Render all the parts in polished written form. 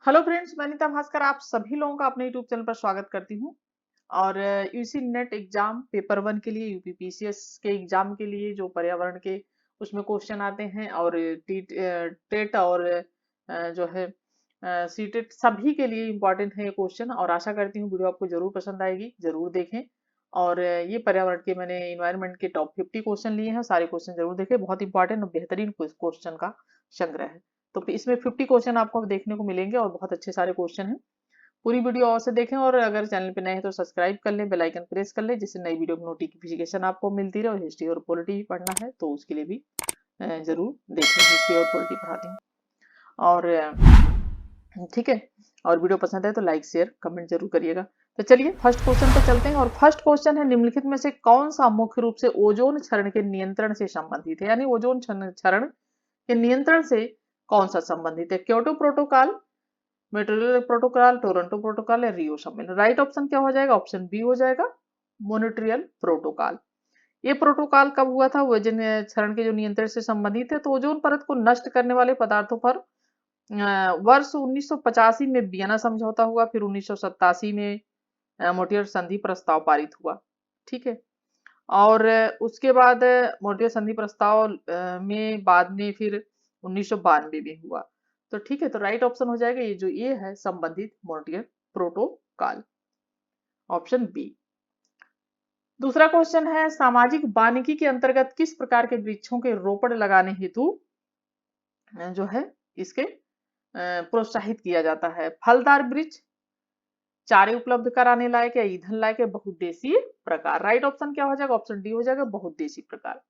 Hello friends, मैं नीता भास्कर आप सभी लोगों का अपने यूट्यूब चैनल पर स्वागत करती हूँ। और UC net exam paper one के लिए यूपीपीसीएस के एग्जाम के लिए जो पर्यावरण के उसमें क्वेश्चन आते हैं और टेट और जो है सीटेट सभी के लिए इम्पोर्टेंट है ये क्वेश्चन। और आशा करती हूँ वीडियो आपको जरूर पसंद आएगी, जरूर देखें। और ये पर्यावरण के मैंने इन्वायरमेंट के टॉप 50 क्वेश्चन लिए हैं, सारे क्वेश्चन जरूर देखें। बहुत इंपॉर्टेंट और बेहतरीन क्वेश्चन का संग्रह है। तो इसमें 50 क्वेश्चन आपको देखने को मिलेंगे और बहुत अच्छे सारे क्वेश्चन हैं। पूरी वीडियो और से देखें और अगर चैनल पे नए हैं तो सब्सक्राइब कर लें, बेल आइकन प्रेस कर लें, जिससे नई वीडियो की नोटिफिकेशन आपको मिलती रहे। और हिस्ट्री और पॉलिटी पढ़ना है तो उसके लिए भी जरूर देखें, हिस्ट्री और पॉलिटी पढ़ाती हूँ। और ठीक है, और वीडियो पसंद है तो लाइक शेयर कमेंट जरूर करिएगा। तो चलिए फर्स्ट क्वेश्चन पे चलते हैं। और फर्स्ट क्वेश्चन है, निम्नलिखित में से कौन सा मुख्य रूप से ओजोन क्षरण के नियंत्रण से संबंधित है? यानी ओजोन क्षरण के नियंत्रण से कौन सा संबंधित है? Kyoto protocol, Montreal protocol, Toronto protocol या रियो सम्मेलन? राइट ऑप्शन क्या हो जाएगा? ऑप्शन बी हो जाएगा, मॉन्ट्रियल प्रोटोकॉल। ये प्रोटोकॉल कब हुआ था? ओजोन क्षरण के जो नियंत्रण से संबंधित है। तो ओजोन परत को नष्ट करने वाले पदार्थों पर वर्ष 1985 में वियना समझौता हुआ, फिर 1987 में मोंट्रियल संधि प्रस्ताव पारित हुआ। ठीक है, और उसके बाद मोंट्रियल संधि प्रस्ताव में बाद में फिर 1992 में हुआ। तो ठीक है, तो राइट ऑप्शन हो जाएगा ये जो ये है संबंधित मोंट्रियल प्रोटोकॉल, ऑप्शन बी। दूसरा क्वेश्चन है, सामाजिक वानिकी के अंतर्गत किस प्रकार के वृक्षों के रोपण लगाने हेतु जो है इसके प्रोत्साहित किया जाता है? फलदार वृक्ष, चारे उपलब्ध कराने लायक या ईंधन लायक या बहुउद्देशीय प्रकार? राइट ऑप्शन क्या हो जाएगा? ऑप्शन डी हो जाएगा, बहुउद्देशीय प्रकार।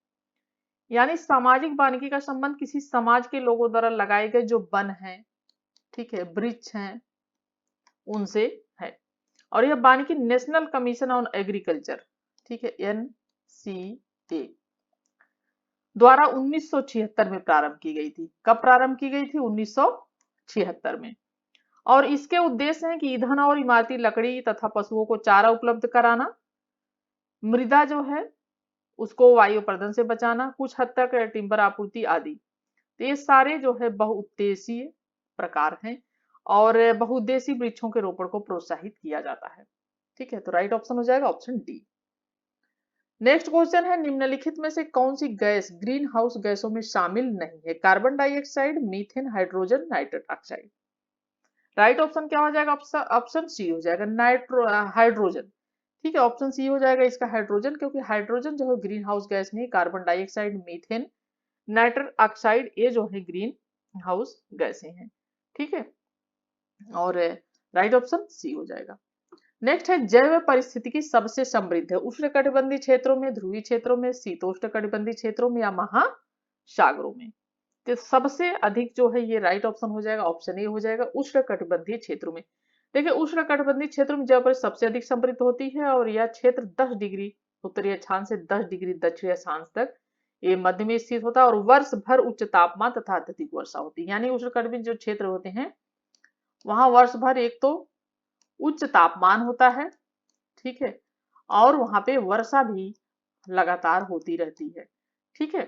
यानी सामाजिक वानिकी का संबंध किसी समाज के लोगों द्वारा लगाए गए जो वन हैं, ठीक है, वृक्ष हैं, उनसे है। और यह वानिकी नेशनल कमीशन ऑन एग्रीकल्चर, ठीक है, NCA द्वारा 1976 में प्रारंभ की गई थी। कब प्रारंभ की गई थी? 1976 में। और इसके उद्देश्य है कि ईंधन और इमारती लकड़ी तथा पशुओं को चारा उपलब्ध कराना, मृदा जो है उसको वायु प्रदूषण से बचाना, कुछ हद तक टिम्बर आपूर्ति आदि। तो ये सारे जो है बहुउद्देशीय प्रकार हैं और बहुउद्देशीय वृक्षों के रोपण को प्रोत्साहित किया जाता है। ठीक है, तो राइट ऑप्शन हो जाएगा ऑप्शन डी। नेक्स्ट क्वेश्चन है, निम्नलिखित में से कौन सी गैस ग्रीन हाउस गैसों में शामिल नहीं है? Carbon dioxide, methane, hydrogen, nitrous oxide? Right option क्या हो जाएगा? ऑप्शन सी हो जाएगा, हाइड्रोजन। ठीक है, ऑप्शन सी हो जाएगा इसका, हाइड्रोजन, क्योंकि हाइड्रोजन जो है ग्रीन हाउस गैस नहीं, carbon dioxide, methane, nitrous oxide ये जो है ग्रीन हाउस गैसें हैं। ठीक है, और राइट ऑप्शन सी हो जाएगा। नेक्स्ट है, जैव परिस्थितिकी सबसे समृद्ध है उष्णकटिबंधीय क्षेत्रों में, ध्रुवीय क्षेत्रों में, शीतोष्णकटिबंधीय क्षेत्रों में या महासागरों में? तो सबसे अधिक जो है ये राइट ऑप्शन हो जाएगा, ऑप्शन ए हो जाएगा, उष्णकटिबंधीय क्षेत्रों में। देखिए, उष्णकटिबंधीय क्षेत्रों में जैव परिस्थिति सबसे अधिक समृद्ध होती है और यह क्षेत्र 10 डिग्री उत्तरी अक्षांश से 10 डिग्री दक्षिणी अक्षांश तक ये मध्य में स्थित होता है और वर्ष भर उच्च तापमान तथा अत्यधिक वर्षा होती है। यानी उष्णकटिबंधीय जो क्षेत्र होते हैं वहां वर्ष भर एक तो उच्च तापमान होता है, ठीक है, और वहां पे वर्षा भी लगातार होती रहती है। ठीक है,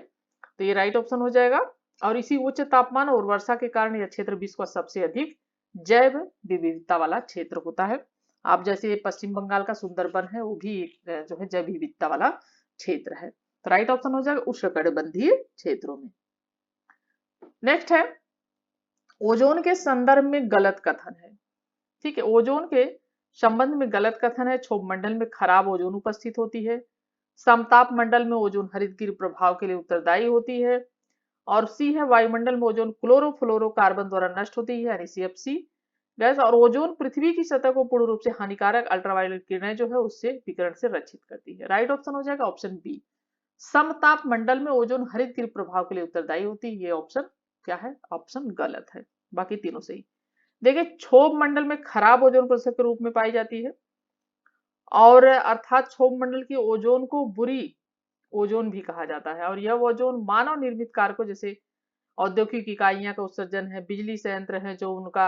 तो ये राइट ऑप्शन हो जाएगा। और इसी उच्च तापमान और वर्षा के कारण यह क्षेत्र विश्व का सबसे अधिक जैव विविधता वाला क्षेत्र होता है। आप जैसे पश्चिम बंगाल का सुंदरबन है वो भी एक जो है जैव विविधता वाला क्षेत्र है। तो राइट ऑप्शन हो जाएगा उष्णकटिबंधीय क्षेत्रों में। नेक्स्ट है, ओजोन के संदर्भ में गलत कथन है। ठीक है, ओजोन के संबंध में गलत कथन है, क्षोभ मंडल में खराब ओजोन उपस्थित होती है, समताप मंडल में ओजोन हरितगृह प्रभाव के लिए उत्तरदायी होती है, और सी है, वायुमंडल में ओजोन क्लोरोफ्लोरोकार्बन द्वारा नष्ट होती है यानी CFC गैस, और ओजोन पृथ्वी की सतह को पूर्ण रूप से हानिकारक अल्ट्रावायलेट किरणें जो है उससे विकिरण से रक्षित करती है। राइट ऑप्शन हो जाएगा ऑप्शन बी, समताप मंडल में ओजोन हरितगृह प्रभाव के लिए उत्तरदायी होती है। ये ऑप्शन क्या है? ऑप्शन गलत है, बाकी तीनों सही। देखिए, क्षोभ मंडल में खराब ओजोन परत के रूप में पाई जाती है, और अर्थात क्षोभ मंडल की ओजोन को बुरी ओजोन भी कहा जाता है, और यह ओजोन मानव निर्मित कारकों जैसे औद्योगिक इकाइयां का उत्सर्जन है, बिजली संयंत्र है जो उनका,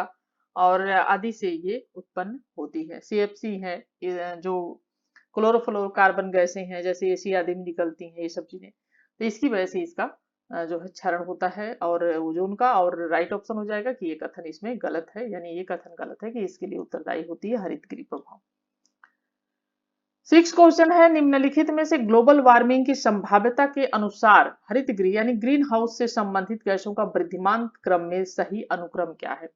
और आदि से ये उत्पन्न होती है। CFC है, जो क्लोरोफ्लोरोकार्बन गैसें हैं जैसे AC आदि में निकलती हैं, ये सब चीजें, तो इसकी वजह से इसका जो है क्षरण होता है और ओजोन का। और राइट ऑप्शन हो जाएगा कि ये कथन इसमें गलत है, यानी ये कथन गलत है कि इसके लिए उत्तरदायी होती है हरितगृह प्रभाव। 6 क्वेश्चन है, निम्नलिखित में से ग्लोबल वार्मिंग की संभाव्यता के अनुसार हरितगृह यानी ग्रीन हाउस से संबंधित गैसों का वृद्धिमान क्रम में सही अनुक्रम क्या है?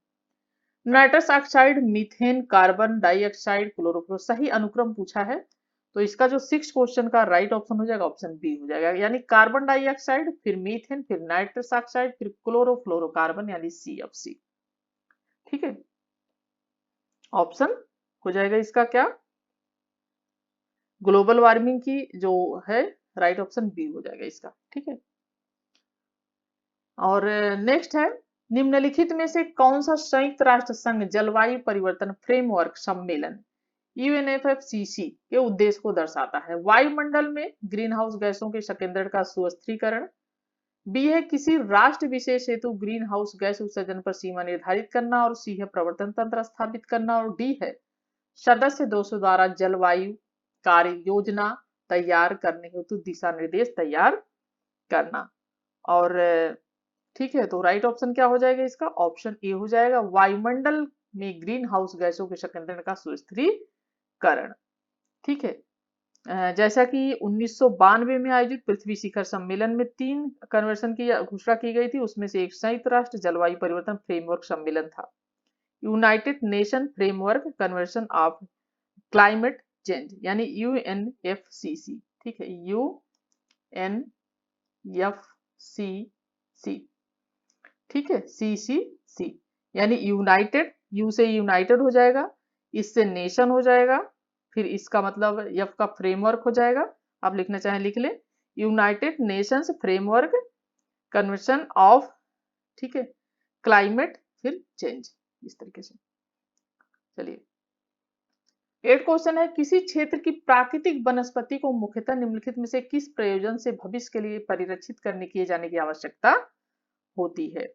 Nitrous oxide, methane, carbon dioxide, chlorofluoro, सही अनुक्रम पूछा है। तो इसका जो 6 क्वेश्चन का राइट ऑप्शन हो जाएगा ऑप्शन बी हो जाएगा, यानी कार्बन डाइऑक्साइड, फिर मीथेन, फिर नाइट्रस ऑक्साइड, फिर क्लोरोफ्लोरोकार्बन यानी CFC। ठीक है, ऑप्शन हो जाएगा इसका क्या, ग्लोबल वार्मिंग की जो है राइट ऑप्शन बी हो जाएगा इसका। ठीक है, और नेक्स्ट है, निम्नलिखित में से कौन सा संयुक्त राष्ट्र संघ जलवायु परिवर्तन फ्रेमवर्क सम्मेलन UNFCCC के उद्देश्य को दर्शाता है? वायुमंडल में ग्रीन हाउस गैसों के संकेंद्रण का सुस्थिरीकरण, बी है किसी राष्ट्र विशेष हेतु ग्रीन हाउस गैस उत्सर्जन पर सीमा निर्धारित करना, और सी है प्रवर्तन तंत्र स्थापित करना, और डी है सदस्य देशों द्वारा जलवायु कार्य योजना तैयार करने हेतु दिशा निर्देश तैयार करना। और ठीक है, तो राइट ऑप्शन क्या हो जाएगा इसका, ऑप्शन ए हो जाएगा, वायुमंडल में ग्रीन हाउस गैसों के संकेंद्रण का सुस्थिरीकरण। ठीक है, जैसा कि 1992 में आयोजित पृथ्वी शिखर सम्मेलन में 3 कन्वेंशन की घोषणा की गई थी, उसमें से एक संयुक्त राष्ट्र जलवायु परिवर्तन फ्रेमवर्क सम्मेलन था, United nation framework convention of climate change यानी UNFCC। ठीक है, UNFCC। ठीक है, CCC यानी यूनाइटेड, यू से यूनाइटेड हो जाएगा, इससे नेशन हो जाएगा, फिर इसका मतलब एफ का फ्रेमवर्क हो जाएगा, आप लिखना चाहें लिख ले, United Nations framework convention of, ठीक है, क्लाइमेट फिर चेंज, इस तरीके से। चलिए 8 क्वेश्चन है, किसी क्षेत्र की प्राकृतिक वनस्पति को मुख्यतः निम्नलिखित में से किस प्रयोजन से भविष्य के लिए परिरक्षित करने किए जाने की आवश्यकता होती है?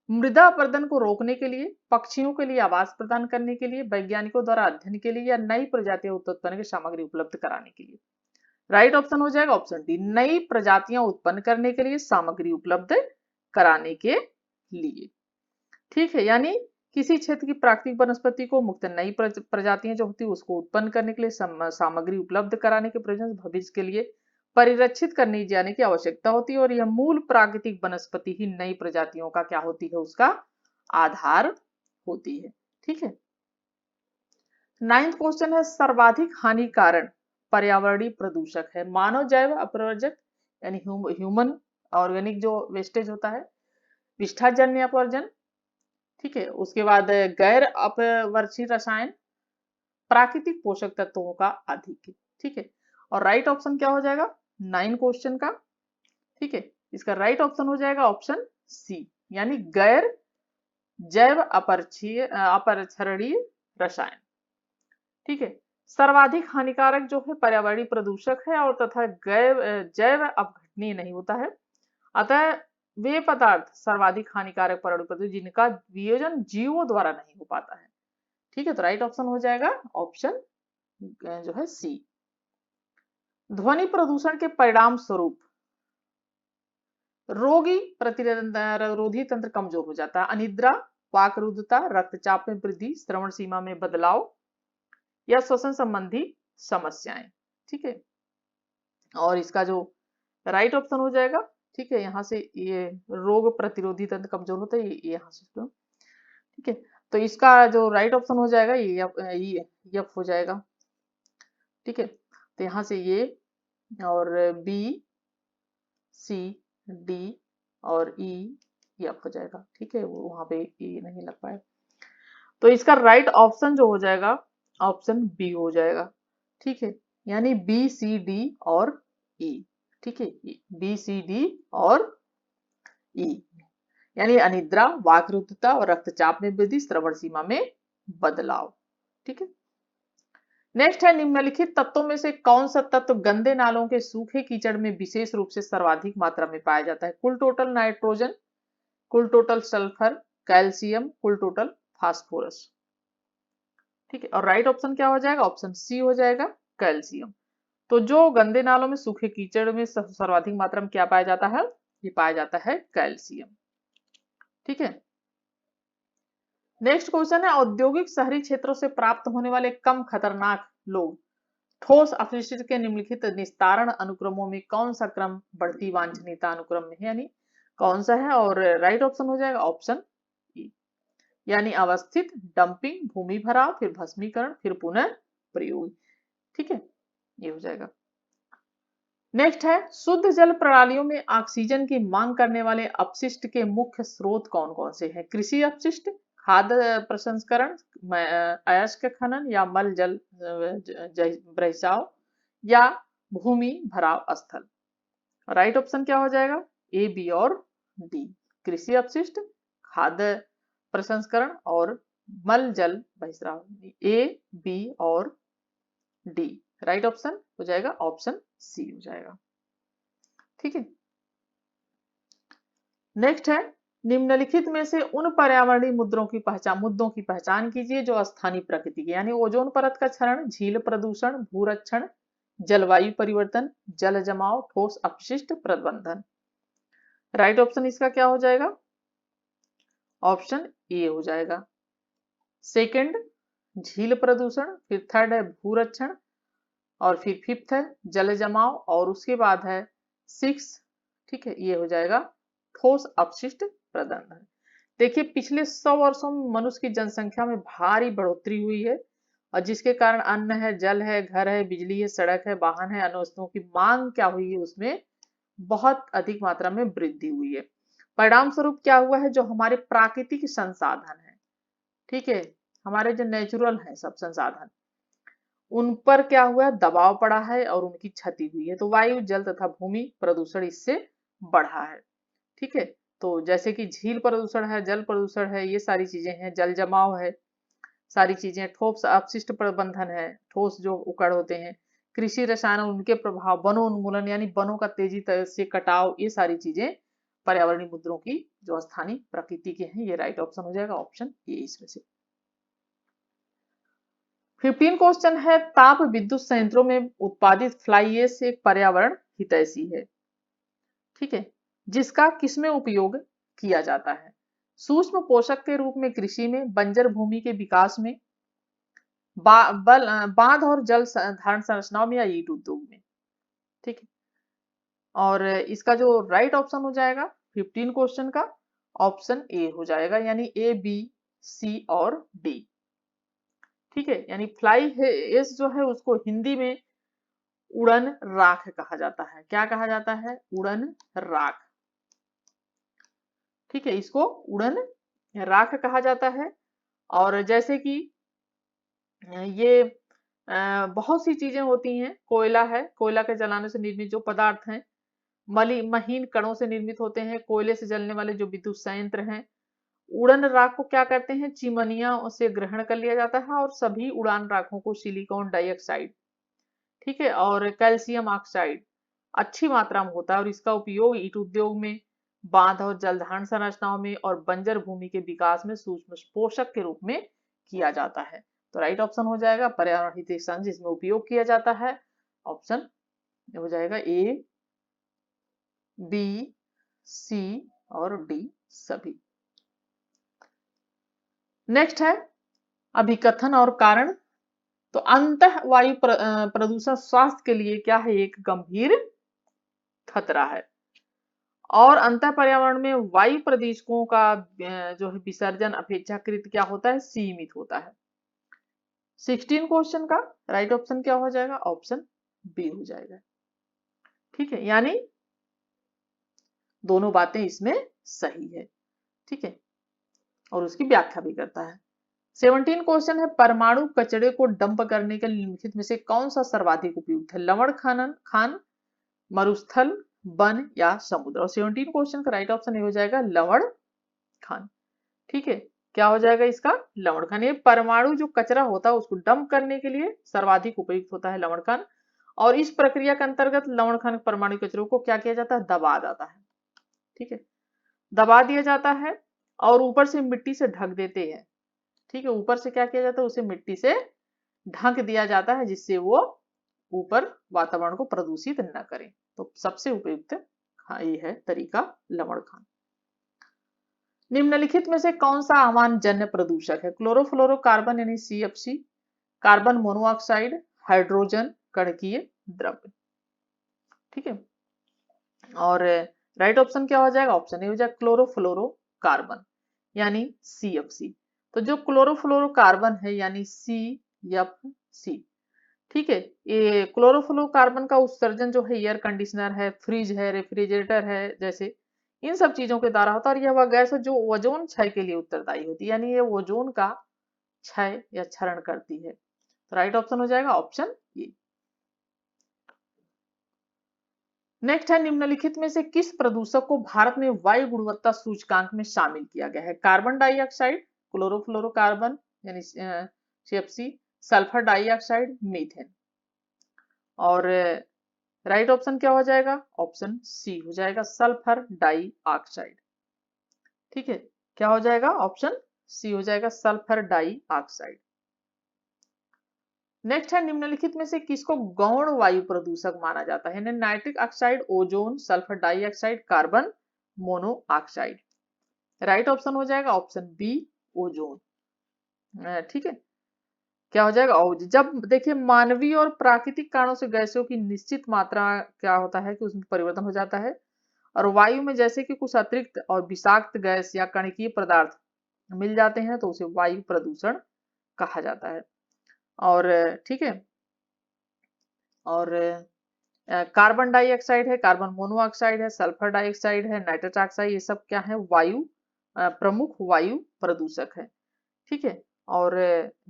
मृदा अपरदन को रोकने के लिए, पक्षियों के लिए आवास प्रदान करने के लिए, वैज्ञानिकों द्वारा अध्ययन के लिए, या नई प्रजातियां उत्पन्न की सामग्री उपलब्ध कराने के लिए? राइट ऑप्शन हो जाएगा ऑप्शन डी, नई प्रजातियां उत्पन्न करने के लिए, सामग्री उपलब्ध कराने के लिए। ठीक है, यानी किसी क्षेत्र की प्राकृतिक वनस्पति को मुक्त नई प्रजातियां जो होती है उसको उत्पन्न करने के लिए, सामग्री उपलब्ध कराने के प्रयोजन भविष्य के लिए परिरक्षित करने जाने की आवश्यकता होती है, और यह मूल प्राकृतिक वनस्पति ही नई प्रजातियों का क्या होती है, उसका आधार होती है। ठीक है, 9th क्वेश्चन है, सर्वाधिक हानिकारक पर्यावरणीय प्रदूषक है? मानव जैव अपवर्जक यानी ह्यूमन ऑर्गेनिक जो वेस्टेज होता है, विष्ठाजन्य अपवर्जन, ठीक है, उसके बाद गैर अपवर्षी रसायन, प्राकृतिक पोषक तत्वों का अधिक। ठीक है, और राइट ऑप्शन क्या हो जाएगा 9 क्वेश्चन का? ठीक है, इसका राइट ऑप्शन हो जाएगा ऑप्शन सी, यानी गैर जैव अपरक्षणीय रसायन। ठीक है, सर्वाधिक हानिकारक जो है पर्यावरणीय प्रदूषक है और तथा जैव अपघटनीय नहीं होता है, अतः वे पदार्थ सर्वाधिक हानिकारक पर्यावरणीय प्रदूषक जिनका वियोजन जीवों द्वारा नहीं हो पाता है। ठीक है, तो राइट ऑप्शन हो जाएगा ऑप्शन जो है सी। ध्वनि प्रदूषण के परिणाम स्वरूप रोगी प्रतिरोधी तंत्र कमजोर हो जाता है, अनिद्रा, वाकरुद्धता, रक्तचाप में वृद्धि, श्रवण सीमा में बदलाव, या श्वसन संबंधी समस्याएं। ठीक है, और इसका जो राइट ऑप्शन हो जाएगा, ठीक है, यहाँ से ये रोग प्रतिरोधी तंत्र कमजोर होता है, ये यहाँ से तो ठीक है, तो इसका जो राइट ऑप्शन हो जाएगा ये एफ हो जाएगा। ठीक है, तो यहाँ से ये और बी, सी, डी और ई एफ हो जाएगा। ठीक है, वो वहां पे ई नहीं लग पाया, तो इसका राइट ऑप्शन जो हो जाएगा ऑप्शन बी हो जाएगा। ठीक है, यानी बी, सी, डी और ई। ठीक है, बी, सी, डी और ई, यानी अनिद्रा, वाकरुद्धता और रक्तचाप में वृद्धि, श्रवण सीमा में बदलाव। ठीक है, नेक्स्ट है, निम्नलिखित तत्वों में से कौन सा तत्व गंदे नालों के सूखे कीचड़ में विशेष रूप से सर्वाधिक मात्रा में पाया जाता है? कुल टोटल नाइट्रोजन, कुल टोटल सल्फर, कैल्शियम, कुल टोटल फास्फोरस। ठीक है, और राइट ऑप्शन क्या हो जाएगा ऑप्शन सी हो जाएगा, कैल्शियम। तो जो गंदे नालों में सूखे कीचड़ में सर्वाधिक मात्रा में क्या पाया जाता है? ये पाया जाता है कैल्शियम। ठीक है, नेक्स्ट क्वेश्चन है औद्योगिक शहरी क्षेत्रों से प्राप्त होने वाले कम खतरनाक लोग ठोस अपशिष्ट के निम्नलिखित निस्तारण अनुक्रमों में कौन सा क्रम बढ़ती वांछनीयता अनुक्रम में है, यानी कौन सा है? और राइट ऑप्शन हो जाएगा ऑप्शन ई, यानी अवस्थित, डंपिंग, भूमि भराव, फिर भस्मीकरण, फिर पुनः प्रयोग। ठीक है, ये हो जाएगा। नेक्स्ट है शुद्ध जल प्रणालियों में ऑक्सीजन की मांग करने वाले अपशिष्ट के मुख्य स्रोत कौन कौन से हैं? कृषि अपशिष्ट, खाद्य प्रसंस्करण, अयस्क खनन या मल जल बहिर्जाव या भूमि भराव स्थल। राइट ऑप्शन क्या हो जाएगा? ए, बी और डी। कृषि अपशिष्ट, खाद्य प्रसंस्करण और मल जल बहिर्जाव। ए, बी और डी। राइट ऑप्शन हो जाएगा ऑप्शन सी हो जाएगा। ठीक है, नेक्स्ट है निम्नलिखित में से उन पर्यावरणीय मुद्दों की पहचान कीजिए जो स्थानीय प्रकृति के, यानी ओजोन परत का क्षरण, झील प्रदूषण, भूरक्षण, जलवायु परिवर्तन, जल जमाव, ठोस अपशिष्ट प्रबंधन। राइट ऑप्शन इसका क्या हो जाएगा? ऑप्शन ए हो जाएगा। सेकंड झील प्रदूषण, फिर थर्ड है भूरक्षण, और फिर फिफ्थ है जल जमाव, और उसके बाद है सिक्स, ठीक है, ये हो जाएगा ठोस अपशिष्ट प्रबंधन। देखिए पिछले 100 वर्षों में मनुष्य की जनसंख्या में भारी बढ़ोतरी हुई है, और जिसके कारण अन्न है, जल है, घर है, बिजली है, सड़क है, वाहन है, अन्य वस्तुओं की मांग क्या हुई है, उसमें बहुत अधिक मात्रा में वृद्धि हुई है। परिणाम स्वरूप क्या हुआ है, जो हमारे प्राकृतिक संसाधन है, ठीक है, हमारे जो नेचुरल है सब संसाधन, उन पर क्या हुआ है, दबाव पड़ा है और उनकी क्षति हुई है। तो वायु, जल तथा भूमि प्रदूषण इससे बढ़ा है। ठीक है, तो जैसे कि झील प्रदूषण है, जल प्रदूषण है, ये सारी चीजें हैं, जल जमाव है, सारी चीजें, ठोस अपशिष्ट प्रबंधन है, ठोस जो उकड़ होते हैं, कृषि रसायन उनके प्रभाव, वनोन्मूलन यानी वनों का तेजी से कटाव, ये सारी चीजें पर्यावरणीय मुद्दों की जो स्थानीय प्रकृति के हैं। ये राइट ऑप्शन हो जाएगा ऑप्शन ए इसमें से। 15 क्वेश्चन है ताप विद्युत संयंत्रों में उत्पादित फ्लाई ऐश एक पर्यावरण हितैषी है, ठीक है, जिसका किसमें उपयोग किया जाता है? सूक्ष्म पोषक के रूप में कृषि में, बंजर भूमि के विकास में, बांध और जल धारण संरचनाओं में, या ईट उद्योग में। ठीक है, और इसका जो राइट ऑप्शन हो जाएगा 15 क्वेश्चन का ऑप्शन ए हो जाएगा, यानी ए, बी, सी और डी। ठीक है, यानी फ्लाई ऐश जो है उसको हिंदी में उड़न राख कहा जाता है। क्या कहा जाता है? उड़न राख। ठीक है, इसको उड़न राख कहा जाता है। और जैसे कि ये बहुत सी चीजें होती हैं, कोयला है, कोयला के जलाने से निर्मित जो पदार्थ हैं, महीन कणों से निर्मित होते हैं, कोयले से जलने वाले जो विद्युत संयंत्र हैं, उड़न राख को क्या करते हैं, चिमनिया से ग्रहण कर लिया जाता है, और सभी उड़ान राखों को सिलिकॉन डाइऑक्साइड, ठीक है, और कैल्शियम ऑक्साइड अच्छी मात्रा में होता है, और इसका उपयोग ईट उद्योग में, बांध और जलधारण संरचनाओं में, और बंजर भूमि के विकास में सूक्ष्म पोषक के रूप में किया जाता है। तो राइट ऑप्शन हो जाएगा पर्यावरण हित संघ जिसमें उपयोग किया जाता है, ऑप्शन हो जाएगा ए, बी, सी और डी सभी। नेक्स्ट है अभिकथन और कारण। तो अंतः वायु प्रदूषण स्वास्थ्य के लिए क्या है, एक गंभीर खतरा है, और अंतः पर्यावरण में वायु प्रदूषकों का जो है विसर्जन अपेक्षाकृत क्या होता है, सीमित होता है। 16 क्वेश्चन का राइट ऑप्शन क्या हो जाएगा, ऑप्शन बी हो जाएगा। ठीक है, यानी दोनों बातें इसमें सही है। ठीक है, और उसकी व्याख्या भी करता है। 17 क्वेश्चन है परमाणु कचरे को डंप करने के निम्नलिखित में से कौन सा सर्वाधिक उपयुक्त है? लवण खान, मरुस्थल, वन या समुद्र। और 17 क्वेश्चन का राइट ऑप्शन हो जाएगा लवण खान। ठीक है, क्या हो जाएगा इसका, लवण खान। ये परमाणु जो कचरा होता है उसको डंप करने के लिए सर्वाधिक उपयुक्त होता है लवण खान, और इस प्रक्रिया के अंतर्गत लवण खान परमाणु कचरों को क्या किया जाता है, दबा जाता है। ठीक है, दबा दिया जाता है, और ऊपर से मिट्टी से ढक देते हैं। ठीक है, ऊपर से क्या किया जाता है, उसे मिट्टी से ढक दिया जाता है, जिससे वो ऊपर वातावरण को प्रदूषित न करे। तो सबसे उपयुक्त हाँ, ये है तरीका लवण खान। निम्नलिखित में से कौन सा आह्वानजन्य प्रदूषक है? क्लोरोफ्लोरोकार्बन यानी CFC, कार्बन मोनोऑक्साइड, हाइड्रोजन कणकीय द्रव्य। ठीक है, और राइट ऑप्शन क्या हो जाएगा? ऑप्शन ए हो जाएगा क्लोरोफ्लोरोकार्बन यानी CFC। तो जो क्लोरोफ्लोरोकार्बन है यानी CFC, ठीक है, ये क्लोरोफ्लोरोकार्बन का उत्सर्जन जो है एयर कंडीशनर है, फ्रिज है, रेफ्रिजरेटर है, जैसे इन सब चीजों के द्वारा होता है। और यह वह गैस है जो ओजोन क्षय के लिए उत्तरदायी होती है, यानी ये ओजोन का क्षय या क्षरण करती है। तो राइट ऑप्शन हो जाएगा ऑप्शन ए। नेक्स्ट है, निम्नलिखित में से किस प्रदूषक को भारत में वायु गुणवत्ता सूचकांक में शामिल किया गया है? कार्बन डाइऑक्साइड, क्लोरोफ्लोरोकार्बन यानी CFC, सल्फर डाइऑक्साइड, मीथेन। और राइट ऑप्शन क्या हो जाएगा? ऑप्शन सी हो जाएगा सल्फर डाइऑक्साइड। ठीक है, क्या हो जाएगा? ऑप्शन सी हो जाएगा सल्फर डाइऑक्साइड। नेक्स्ट है, निम्नलिखित में से किसको गौण वायु प्रदूषक माना जाता है? Nitric oxide, ozone, sulphur dioxide, carbon monoxide. Right option हो जाएगा ऑप्शन बी ओजोन। ठीक है, क्या हो जाएगा? जब देखिए मानवीय और प्राकृतिक कारणों से गैसों की निश्चित मात्रा क्या होता है कि उसमें परिवर्तन हो जाता है, और वायु में जैसे कि कुछ अतिरिक्त और विषाक्त गैस या कणकीय पदार्थ मिल जाते हैं तो उसे वायु प्रदूषण कहा जाता है। और ठीक है, और कार्बन डाइऑक्साइड है, कार्बन मोनोऑक्साइड है, सल्फर डाइऑक्साइड है, नाइट्रस ऑक्साइड, ये सब क्या है? वायु प्रमुख वायु प्रदूषक है। ठीक है, और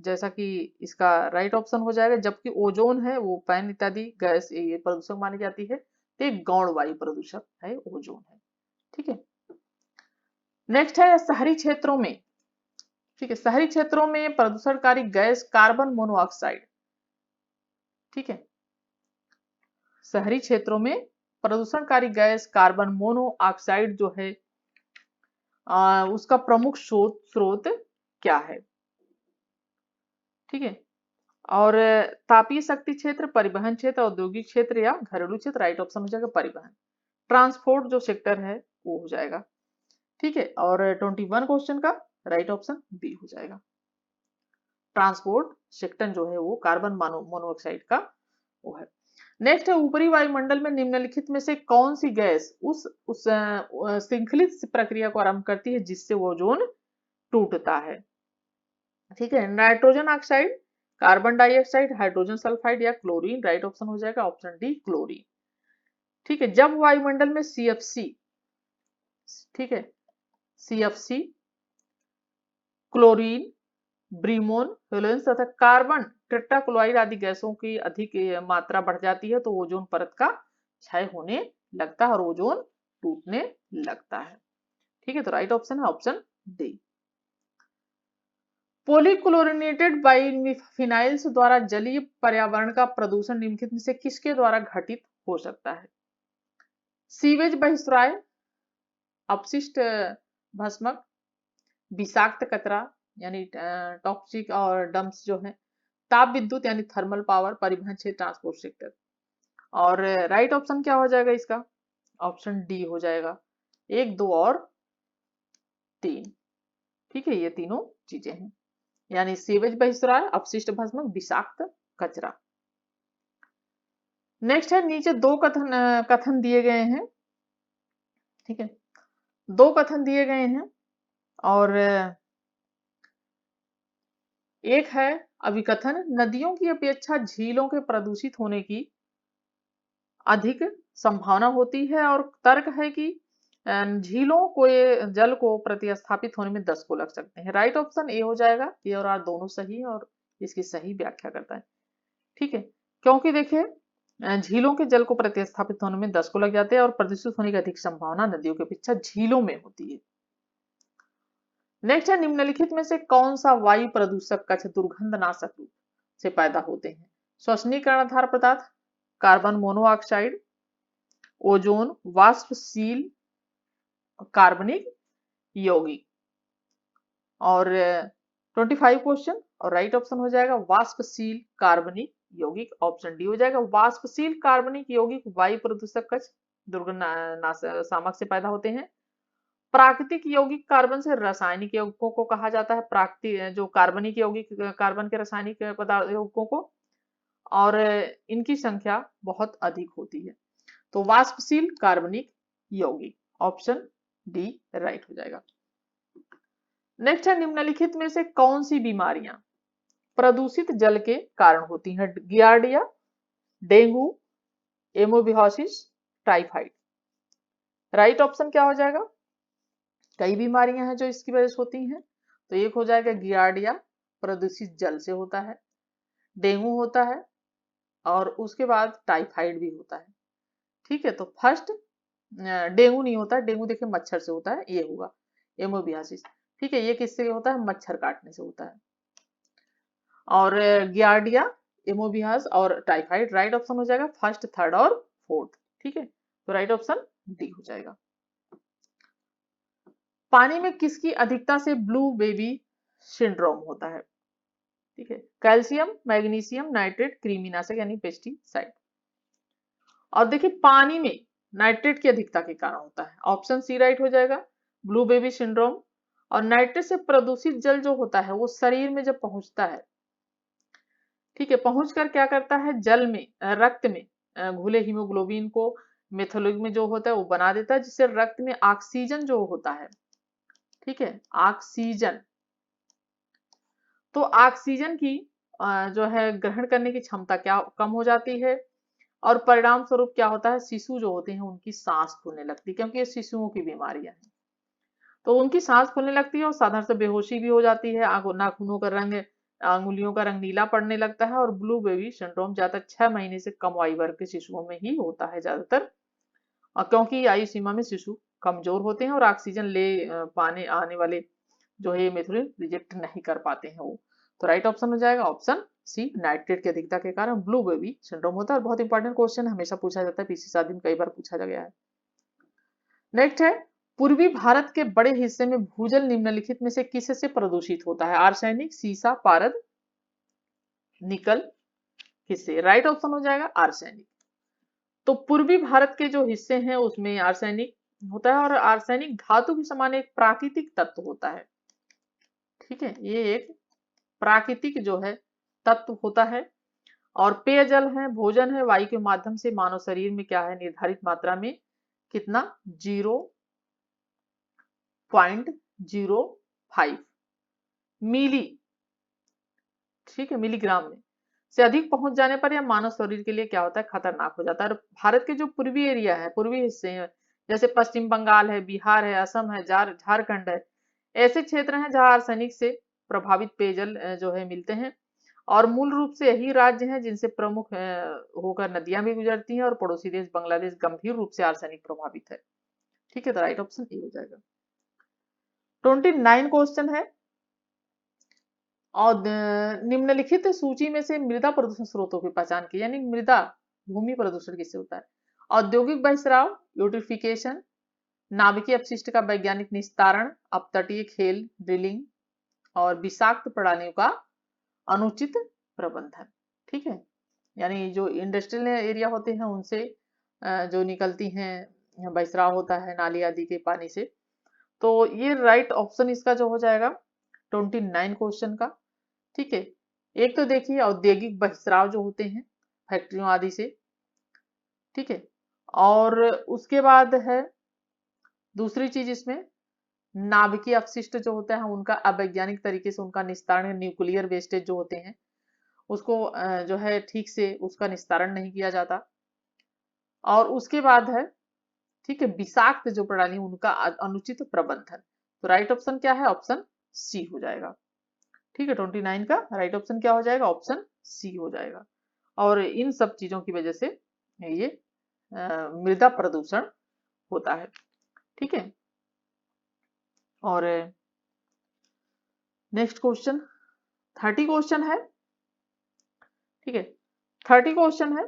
जैसा कि इसका राइट ऑप्शन हो जाएगा, जबकि ओजोन है वो पैन इत्यादि गैस ये प्रदूषक मानी जाती है, तो एक गौण वायु प्रदूषक है ओजोन है। ठीक है, नेक्स्ट है शहरी क्षेत्रों में। ठीक है, शहरी क्षेत्रों में प्रदूषणकारी गैस कार्बन मोनोऑक्साइड। ठीक है, शहरी क्षेत्रों में प्रदूषणकारी गैस कार्बन मोनोऑक्साइड जो है उसका प्रमुख स्रोत क्या है? ठीक है, और तापीय शक्ति क्षेत्र, परिवहन क्षेत्र, औद्योगिक क्षेत्र या घरेलू क्षेत्र। राइट ऑप्शन हो जाएगा परिवहन, ट्रांसपोर्ट जो सेक्टर है वो हो जाएगा। ठीक है, और 21 क्वेश्चन का राइट ऑप्शन बी हो जाएगा, ट्रांसपोर्ट सेक्टर जो है वो कार्बन मोनोऑक्साइड का वो है। नेक्स्ट है, ऊपरी वायुमंडल में निम्नलिखित में से कौन सी गैस उस श्रृंखलित प्रक्रिया को आरंभ करती है जिससे ओजोन टूटता है? ठीक है, nitrogen oxide, carbon dioxide, hydrogen sulphide या क्लोरीन। राइट ऑप्शन हो जाएगा ऑप्शन डी क्लोरीन। ठीक है, जब वायुमंडल में CFC, ठीक है, CFC, क्लोरीन, ब्रीमोन, हेलोजन तथा कार्बन टेट्राक्लोराइड आदि गैसों की अधिक मात्रा बढ़ जाती है तो ओजोन परत का क्षय होने लगता है और ओजोन टूटने लगता है। ठीक है, तो राइट ऑप्शन है ऑप्शन डी। पॉलीक्लोरिनेटेड बाइफिनाइल्स द्वारा जलीय पर्यावरण का प्रदूषण निम्नलिखित में से किसके द्वारा घटित हो सकता है? सीवेज बहिस्राव, अपशिष्ट भस्मक, विषाक्त कचरा यानी टॉक्सिक और डंप्स जो है, ताप विद्युत यानी थर्मल पावर, परिवहन क्षेत्र, ट्रांसपोर्ट सेक्टर। और राइट ऑप्शन क्या हो जाएगा इसका? ऑप्शन डी हो जाएगा, 1, 2 और 3। ठीक है, ये तीनों चीजें हैं, यानी सीवेज बहिस्राव, अपशिष्ट भस्मक, विषाक्त कचरा। नेक्स्ट है, नीचे दो कथन दिए गए हैं। ठीक है, दो कथन दिए गए हैं और एक है अभिकथन, नदियों की अपेक्षा झीलों के प्रदूषित होने की अधिक संभावना होती है, और तर्क है कि झीलों को जल को प्रतिस्थापित होने में 10 को लग सकते हैं। राइट ऑप्शन ए हो जाएगा, ये और आर दोनों सही है और इसकी सही व्याख्या करता है। ठीक है, क्योंकि देखिए झीलों के जल को प्रतिस्थापित होने में 10 को लग जाते हैं और प्रदूषित होने की अधिक संभावना नदियों की अपेक्षा झीलों में होती है। नेक्स्ट है, निम्नलिखित में से कौन सा वायु प्रदूषक कक्ष दुर्गंधनाशक रूप से पैदा होते हैं? श्वसनीकरण आधार पदार्थ, कार्बन मोनोऑक्साइड, ओजोन, वाष्पशील कार्बनिक यौगिक। और 25 क्वेश्चन और राइट ऑप्शन हो जाएगा वाष्पशील कार्बनिक यौगिक, ऑप्शन डी हो जाएगा वाष्पशील कार्बनिक यौगिक वायु प्रदूषक कक्ष शामक से पैदा होते हैं। प्राकृतिक यौगिक कार्बन से रासायनिक यौगिकों को कहा जाता है, प्राकृतिक जो कार्बनिक यौगिक कार्बन के रासायनिक पदार्थ यौगिकों को, और इनकी संख्या बहुत अधिक होती है। तो वाष्पशील कार्बनिक यौगिक, ऑप्शन डी राइट हो जाएगा। नेक्स्ट है, निम्नलिखित में से कौन सी बीमारियां प्रदूषित जल के कारण होती हैं? Giardia, dengue, amoebiasis, typhoid. Right option क्या हो जाएगा? कई बीमारियां हैं जो इसकी वजह से होती हैं। तो एक हो जाएगा गियार्डिया, प्रदूषित जल से होता है, डेंगू होता है, और उसके बाद टाइफाइड भी होता है। ठीक है, तो फर्स्ट डेंगू नहीं होता है, डेंगू देखिए मच्छर से होता है, ये होगा एमोबियासिस। ठीक है, ये किससे होता है? मच्छर काटने से होता है। और गियार्डिया, एमोबियास और टाइफाइड, राइट ऑप्शन हो जाएगा फर्स्ट, थर्ड और फोर्थ। ठीक है, तो राइट ऑप्शन डी हो जाएगा। पानी में किसकी अधिकता से ब्लू बेबी सिंड्रोम होता है? ठीक है, कैल्शियम, मैग्नीशियम, नाइट्रेट, कृमिनाशक यानी पेस्टिसाइड। और देखिए पानी में नाइट्रेट की अधिकता के कारण होता है, ऑप्शन सी राइट हो जाएगा, ब्लू बेबी सिंड्रोम। और नाइट्रेट से प्रदूषित जल जो होता है वो शरीर में जब पहुंचता है, ठीक है, पहुंचकर क्या करता है, जल में रक्त में घुले हीमोग्लोबिन को मेथोलोग में जो होता है वो बना देता है, जिससे रक्त में ऑक्सीजन जो होता है, ठीक है, ऑक्सीजन, तो ऑक्सीजन की जो है ग्रहण करने की क्षमता क्या कम हो जाती है, और परिणाम स्वरूप क्या होता है, शिशु जो होते हैं उनकी सांस फूलने लगती है, क्योंकि ये शिशुओं की बीमारियां हैं। तो उनकी सांस फूलने लगती है और साधारण से बेहोशी भी हो जाती है, नाखूनों का रंग, अंगुलियों का रंग नीला पड़ने लगता है। और ब्लू बेबी सिंड्रोम ज्यादातर 6 महीने से कम आयु वर्ग के शिशुओं में ही होता है ज्यादातर, क्योंकि आयु सीमा में शिशु कमजोर होते हैं और ऑक्सीजन ले पाने आने वाले जो है मेथोनिन रिजेक्ट नहीं कर पाते हैं वो। तो राइट ऑप्शन हो जाएगा ऑप्शन सी, नाइट्रेट की अधिकता के कारण ब्लू बेबी सिंड्रोम होता है। और बहुत इंपॉर्टेंट क्वेश्चन हमेशा पूछा जाता है, पीसी शादी में कई बार पूछा गया है। नेक्स्ट है, पूर्वी भारत के बड़े हिस्से में भूजल निम्नलिखित में से किससे प्रदूषित होता है? आर्सेनिक, सीसा, पारद, निकल, किससे? राइट ऑप्शन हो जाएगा आर्सेनिक। तो पूर्वी भारत के जो हिस्से हैं उसमें आर्सेनिक होता है, और आर्सेनिक धातु के समान एक प्राकृतिक तत्व होता है। ठीक है, ये एक प्राकृतिक जो है तत्व होता है। और पेयजल है, भोजन है, वायु के माध्यम से मानव शरीर में क्या है, निर्धारित मात्रा में कितना, 0.05 मिली, ठीक है, मिलीग्राम में से अधिक पहुंच जाने पर यह मानव शरीर के लिए क्या होता है, खतरनाक हो जाता है। और भारत के जो पूर्वी एरिया है, पूर्वी हिस्से हैं, जैसे पश्चिम बंगाल है, बिहार है, असम है, झारखंड है, ऐसे क्षेत्र हैं जहां आर्सेनिक से प्रभावित पेयजल जो है मिलते हैं। और मूल रूप से यही राज्य हैं जिनसे प्रमुख होकर नदियां भी गुजरती हैं, और पड़ोसी देश बांग्लादेश गंभीर रूप से आर्सेनिक प्रभावित है। ठीक है, तो राइट ऑप्शन ए हो जाएगा। 29 क्वेश्चन है, और निम्नलिखित सूची में से मृदा प्रदूषण स्रोतों की पहचान की, यानी मृदा भूमि प्रदूषण किससे होता है? औद्योगिक बहिस्राव, यूट्रिफिकेशन, नाभिकीय अपशिष्ट का वैज्ञानिक निस्तारण, अपतटीय खेल ड्रिलिंग, और विषाक्त प्रणालियों का अनुचित प्रबंधन। ठीक है, यानी जो इंडस्ट्रियल एरिया होते हैं उनसे जो निकलती हैं बहिस्राव होता है नाली आदि के पानी से। तो ये राइट ऑप्शन इसका जो हो जाएगा 29 क्वेश्चन का। ठीक है, एक तो देखिए औद्योगिक बहिस्राव जो होते हैं फैक्ट्रियों आदि से, ठीक है, और उसके बाद है दूसरी चीज इसमें नाभिकीय अपशिष्ट जो होता है उनका अवैज्ञानिक तरीके से उनका निस्तारण, न्यूक्लियर वेस्टेज जो होते हैं उसको जो है ठीक से उसका निस्तारण नहीं किया जाता। और उसके बाद है, ठीक है, विषाक्त जो प्रणाली उनका अनुचित प्रबंधन। तो राइट ऑप्शन क्या है, ऑप्शन सी हो जाएगा। ठीक है, 29 का राइट ऑप्शन क्या हो जाएगा, ऑप्शन सी हो जाएगा। और इन सब चीजों की वजह से ये मृदा प्रदूषण होता है। ठीक है, और नेक्स्ट क्वेश्चन 30 क्वेश्चन है। ठीक है, 30 क्वेश्चन है,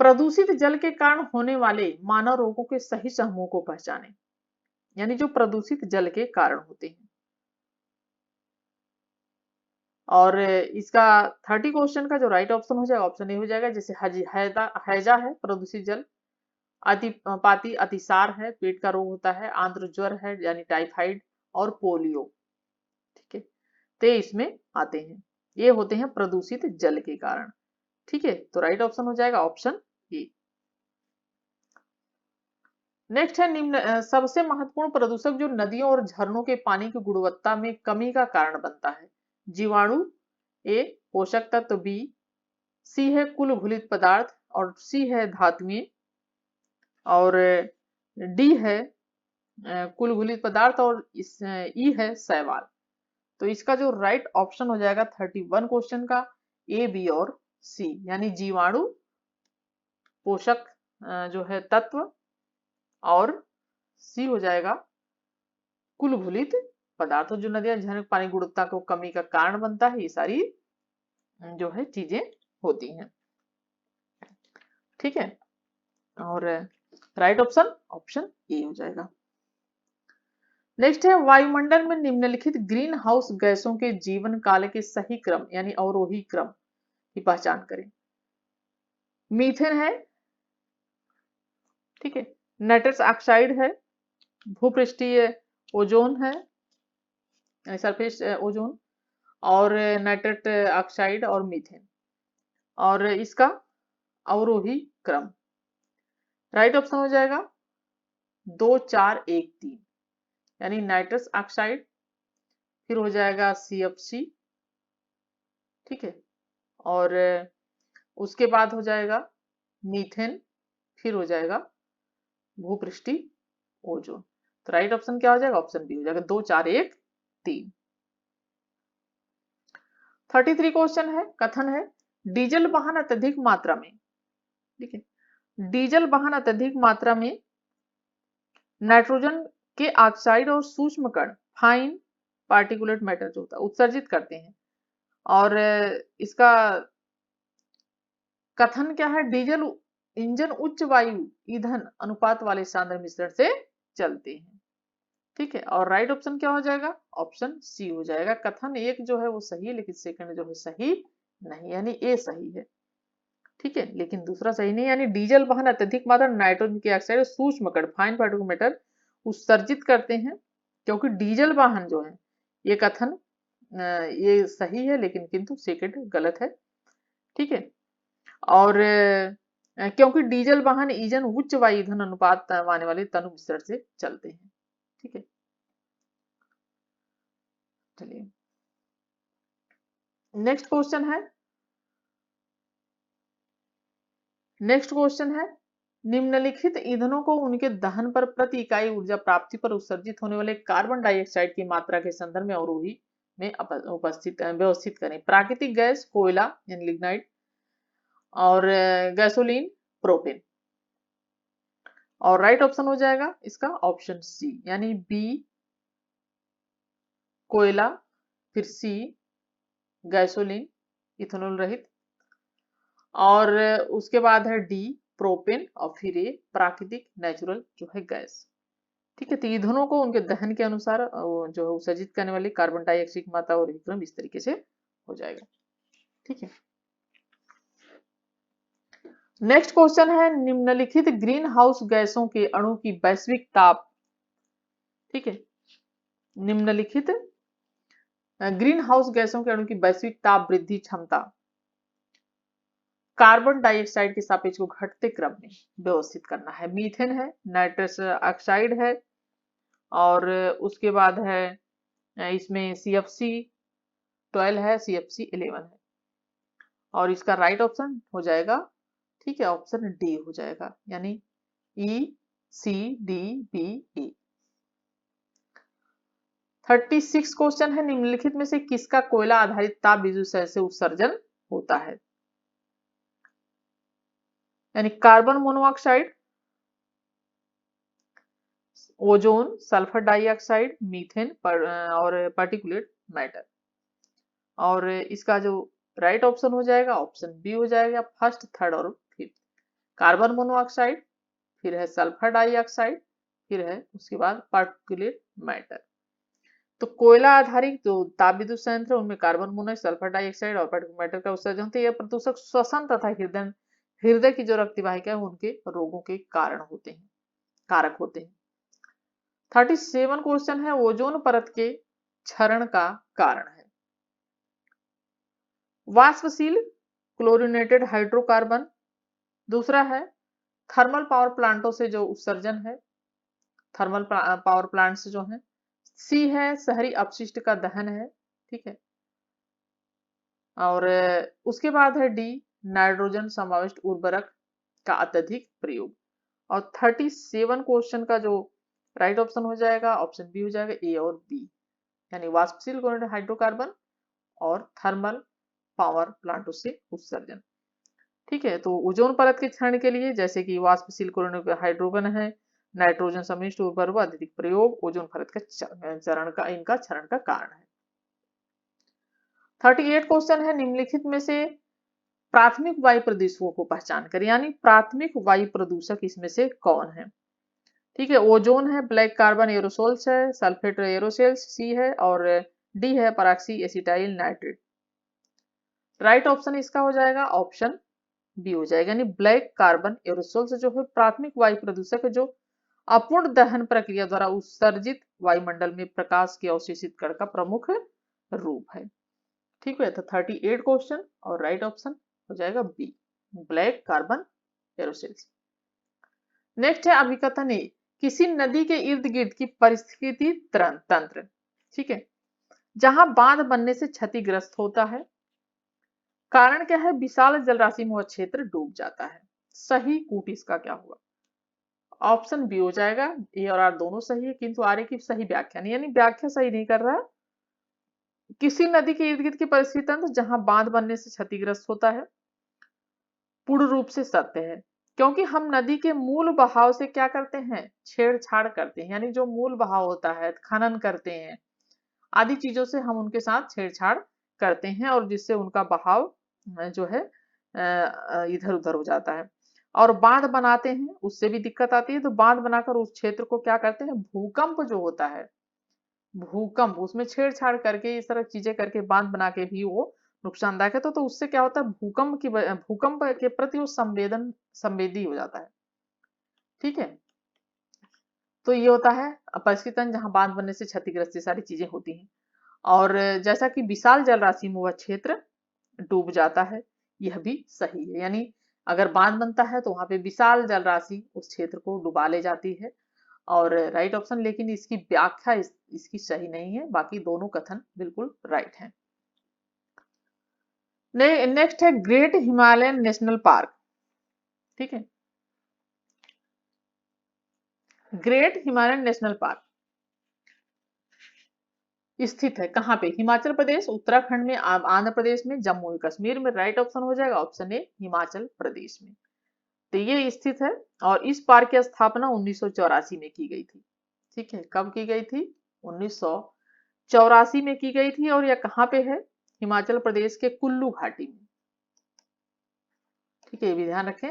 प्रदूषित जल के कारण होने वाले मानव रोगों के सही समूह को पहचानें, यानी जो प्रदूषित जल के कारण होते हैं। और इसका 30 क्वेश्चन का जो राइट ऑप्शन हो जाएगा ऑप्शन ए हो जाएगा, जैसे हैजा है प्रदूषित जल, पाती अतिसार है, पेट का रोग होता है, आंत्र ज्वर है यानी टाइफाइड, और पोलियो। ठीक है, तो इसमें आते हैं, ये होते हैं प्रदूषित जल के कारण। ठीक है, तो राइट ऑप्शन हो जाएगा ऑप्शन ए। नेक्स्ट है निम्न सबसे महत्वपूर्ण प्रदूषक जो नदियों और झरनों के पानी की गुणवत्ता में कमी का कारण बनता है। जीवाणु, ए पोषक तत्व, बी, सी है कुल घुलित पदार्थ, और सी है धातुएं, और डी है कुल घुलित पदार्थ, और इस ई है शैवाल। तो इसका जो राइट ऑप्शन हो जाएगा 31 क्वेश्चन का ए, बी और सी, यानी जीवाणु, पोषक जो है तत्व, और सी हो जाएगा कुल घुलित पदार्थ। जो नदियां झरने पानी गुणवत्ता को कमी का कारण बनता है, ये सारी जो है चीजें होती हैं। ठीक है, और राइट ऑप्शन ऑप्शन ए हो जाएगा। नेक्स्ट है वायुमंडल में निम्नलिखित ग्रीन हाउस गैसों के जीवन काल के सही क्रम यानी अवरोही क्रम की पहचान करें। मीथेन है, ठीक है, नाइट्रस ऑक्साइड है, भूपृष्ठीय ओजोन है, सरफेस ओजोन, और नाइट्रेट ऑक्साइड और मीथेन, और इसका अवरोही क्रम राइट ऑप्शन हो जाएगा 2 4 1 3, यानी नाइट्रस ऑक्साइड, फिर हो जाएगा CFC, ठीक है, और उसके बाद हो जाएगा मीथेन, फिर हो जाएगा भूपृष्ठीय ओजोन। तो राइट ऑप्शन क्या हो जाएगा, ऑप्शन बी हो जाएगा 2 4 1 3। 33 क्वेश्चन है, कथन है डीजल वाहन अत्यधिक मात्रा में, ठीक है, डीजल वाहन अत्यधिक मात्रा में नाइट्रोजन के ऑक्साइड और सूक्ष्म कण फाइन पार्टिकुलेट मैटर जो होता है उत्सर्जित करते हैं, और इसका कथन क्या है, डीजल इंजन उच्च वायु ईंधन अनुपात वाले सांद्र मिश्रण से चलते हैं। ठीक है, और राइट ऑप्शन क्या हो जाएगा, ऑप्शन सी हो जाएगा। कथन एक जो है वो सही है, लेकिन सेकंड जो है सही नहीं, यानी ए सही है। ठीक है, लेकिन दूसरा सही नहीं, यानी डीजल वाहन अत्यधिक मात्रा नाइट्रोजन के ऑक्साइड सूक्ष्म कण फाइन पार्टिकुलर मैटर उत्सर्जित करते हैं, क्योंकि डीजल वाहन जो है ये कथन ये सही है, लेकिन किंतु सेकंड गलत है। ठीक है, और क्योंकि डीजल वाहन ईंधन उच्च वायु ईंधन अनुपात आने वाले तनु मिश्रण से चलते हैं। ठीक है, चलिए नेक्स्ट क्वेश्चन है, नेक्स्ट क्वेश्चन है निम्नलिखित ईंधनों को उनके दहन पर प्रति इकाई ऊर्जा प्राप्ति पर उत्सर्जित होने वाले कार्बन डाइऑक्साइड की मात्रा के संदर्भ में अवरोही में उपस्थित व्यवस्थित करें। प्राकृतिक गैस कोयला यानी लिग्नाइट, और गैसोलीन प्रोपेन, और राइट ऑप्शन हो जाएगा इसका ऑप्शन सी, यानी बी कोयला, फिर सी गैसोलीन इथेनॉल रहित, और उसके बाद है डी प्रोपेन, और फिर ए प्राकृतिक नेचुरल जो है गैस। ठीक है, तो ईंधनों को उनके दहन के अनुसार जो है उत्सर्जित करने वाली कार्बन डाइऑक्साइड की मात्रा और क्रम इस तरीके से हो जाएगा। ठीक है, नेक्स्ट क्वेश्चन है निम्नलिखित ग्रीन हाउस गैसों के अणु की वैश्विक ताप, ठीक है, निम्नलिखित ग्रीन हाउस गैसों के अणु की वैश्विक ताप वृद्धि क्षमता कार्बन डाइऑक्साइड के सापेक्ष को घटते क्रम में व्यवस्थित करना है। मीथेन है, नाइट्रस ऑक्साइड है, और उसके बाद है इसमें CFC12 है, CFC11 है, और इसका राइट ऑप्शन हो जाएगा, ठीक है, ऑप्शन डी हो जाएगा, यानी ECDBE। 36 क्वेश्चन है निम्नलिखित में से किसका कोयला आधारित ताप विद्युत से उत्सर्जन होता है, यानी carbon monoxide, ozone, sulphur dioxide, methane और पार्टिकुलेट मैटर, और इसका जो राइट ऑप्शन हो जाएगा ऑप्शन बी हो जाएगा, फर्स्ट थर्ड और फिफ्थ। कार्बन मोनोऑक्साइड, फिर है सल्फर डाइऑक्साइड, फिर है उसके बाद पार्टिकुलेट मैटर। तो कोयला आधारित जो ताप विद्युत संयंत्र उनमें कार्बन मोनोऑक्साइड, सल्फर डाइऑक्साइड और पार्टिकुलेट मैटर का उत्सर्जन होता है। यह प्रदूषक श्वसन तथा हृदय हृदय की जो रक्तवाहिका है उनके रोगों के कारक होते हैं। 37 क्वेश्चन है, ओजोन परत के क्षरण का कारण है। वाष्पशील क्लोरीनेटेड हाइड्रोकार्बन। दूसरा है थर्मल पावर प्लांटों से जो उत्सर्जन है, थर्मल पावर प्लांट से जो है। सी है शहरी अपशिष्ट का दहन है, ठीक है। और उसके बाद है डी नाइट्रोजन समाविष्ट उर्वरक का अत्यधिक प्रयोग। और 37 क्वेश्चन का जो राइट ऑप्शन हो जाएगा, ऑप्शन बी हो जाएगा, ए और बी, यानी वाष्पशील क्लोरीनेटेड हाइड्रोकार्बन और थर्मल पावर प्लांटों से उत्सर्जन। ठीक है, तो ओजोन परत के क्षरण के लिए जैसे कि वाष्पशील क्लोरीनेटेड हाइड्रोजन है, नाइट्रोजन समिष्ट उर्वरक अधिक प्रयोग ओजोन परत का क्षरण का कारण है। 38 क्वेश्चन है, निम्नलिखित में से प्राथमिक वायु प्रदूषकों को पहचान कर, यानी प्राथमिक वायु प्रदूषक इसमें से कौन है। ठीक है, ओजोन है, ब्लैक कार्बन एरोसोल्स है, सल्फेट एरोसोल्स सी है, और डी है पराक्सी एसिटाइल नाइट्रेट। राइट ऑप्शन इसका हो जाएगा ऑप्शन बी हो जाएगा, यानी ब्लैक कार्बन एरोसोल्स जो है प्राथमिक वायु प्रदूषक है, जो अपूर्ण दहन प्रक्रिया द्वारा उत्सर्जित वायुमंडल में प्रकाश के अवशोषित कण का प्रमुख रूप है। ठीक है, तो 38 क्वेश्चन और राइट ऑप्शन हो जाएगा B, black carbon aerosols. Next है अभिकथन ए, किसी नदी के इर्द गिर्द की परिस्थिति तंत्र, ठीक है, जहां बांध बनने से क्षतिग्रस्त होता है। कारण क्या है, विशाल जलराशि में वह क्षेत्र डूब जाता है। सही कूट इसका क्या होगा, ऑप्शन बी हो जाएगा। ए और आर दोनों सही है, किंतु आर की सही व्याख्या नहीं, यानी व्याख्या सही नहीं कर रहा है। किसी नदी के इर्द गिर्द की परिस्थिति तंत्र जहां बांध बनने से क्षतिग्रस्त होता है, पूर्ण रूप से सत्य है, क्योंकि हम नदी के मूल बहाव से क्या करते हैं, छेड़छाड़ करते हैं, यानी जो मूल बहाव होता है, खनन करते हैं, आदि चीजों से हम उनके साथ छेड़छाड़ करते हैं, और जिससे उनका बहाव जो है इधर उधर हो जाता है। और बांध बनाते हैं, उससे भी दिक्कत आती है, तो बांध बनाकर उस क्षेत्र को क्या करते हैं, भूकंप जो होता है, भूकंप उसमें छेड़छाड़ करके इस तरह चीजें करके बांध बना के भी वो नुकसानदायक है। तो उससे क्या होता है, भूकंप के प्रति वो संवेदी हो जाता है। ठीक है, तो ये होता है परिस्थिति तंत्र जहां बांध बनने से क्षतिग्रस्त सारी चीजें होती हैं। और जैसा कि विशाल जलराशि में वह क्षेत्र डूब जाता है, यह भी सही है, यानी अगर बांध बनता है तो वहां पे विशाल जलराशि उस क्षेत्र को डुबा ले जाती है। और राइट ऑप्शन, लेकिन इसकी व्याख्या इसकी सही नहीं है, बाकी दोनों कथन बिल्कुल राइट हैं। नेक्स्ट है ग्रेट हिमालयन नेशनल पार्क। ठीक है, ग्रेट हिमालयन नेशनल पार्क स्थित है कहाँ पे, हिमाचल प्रदेश, उत्तराखंड में, आंध्र प्रदेश में, जम्मू और कश्मीर में। राइट ऑप्शन हो जाएगा ऑप्शन ए, हिमाचल प्रदेश में। तो ये स्थित है, और इस पार्क की स्थापना 1984 में की गई थी। ठीक है, कब की गई थी, 1984 में की गई थी, और यह कहाँ पे है, हिमाचल प्रदेश के कुल्लू घाटी में। ठीक है, ये भी ध्यान रखें,